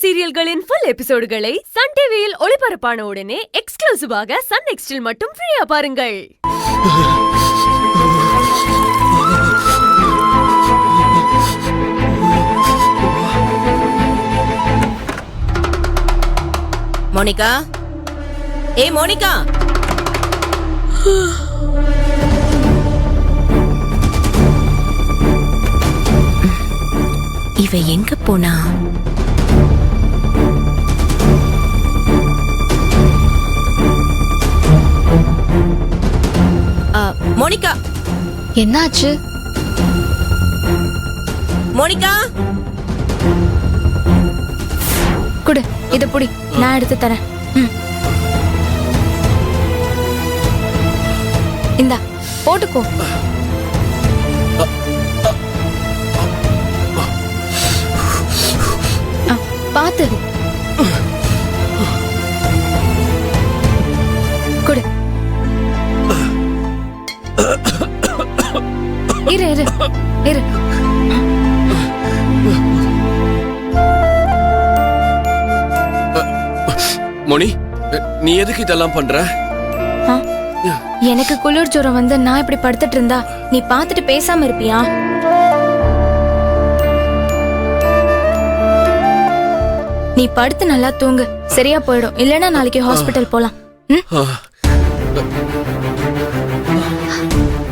சீரியல்களின் full எபிசோடுகளை Sun டிவியில் ஒளிபரப்பான உடனே எக்ஸ்க்ளூசிவாக சன் நெக்ஸ்டில் மட்டும் ஃப்ரீயா பாருங்கள். மோனிகா, ஏய் மோனிகா, இவ எங்க போனா? மோனிகா, என்னாச்சு? மோனிகா, குடு, இத புடி, நான் எடுத்து தரேன். இந்தா போட்டுக்கோ. பாத்து குடு. இரு இரு இரு. மோனி, நீ எதுக்கு இதெல்லாம் பண்ற? எனக்கு குளிர் ஜுரம் வந்து நான் இப்படி படுத்துட்டு இருந்தா நீ பாத்துட்டு பேசாம இருப்பியா? நீ படுத்து நல்லா தூங்கு, சரியா போயிடும். இல்லனா நாளைக்கு ஹாஸ்பிடல் போலாம்.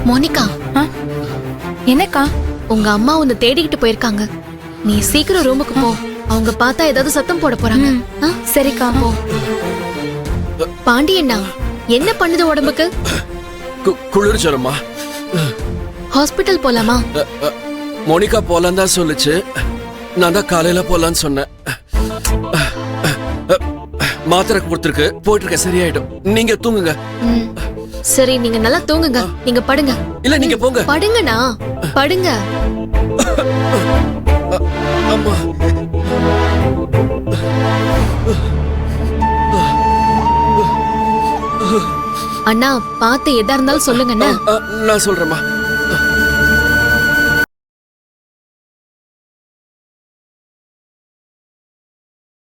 மோனிகா, என்னக்கா? உங்க அம்மா உன்னை தேடிக்கிட்டு போயிருக்காங்க. நீ சீக்கிரம் ரூமுக்கு போ. அவங்க பார்த்தா ஏதாவது சத்தம் போட போறாங்க. சரிக்கா, போ. பாண்டியண்ணா, என்ன பண்ணுது உடம்புக்கு? குளிர் ஜுரமா? ஹாஸ்பிடல் போலாமா? மோனிகா போலாம் தான் சொல்லுச்சு. நான் தான் காலையில போலான்னு சொன்னேன். மாத்திரை கொடுத்துருக்கு, போயிட்டு இருக்க, சரியாயிடும். நீங்க தூங்குங்க. சரி, நீங்க நல்லா தூங்குங்க. நீங்க படுங்க. இல்ல, நீங்க போங்க. படுங்கண்ணா, படுங்க. அம்மா, அண்ணா, பார்த்து எதா இருந்தாலும் சொல்லுங்கண்ணா. நான் சொல்றேம்மா.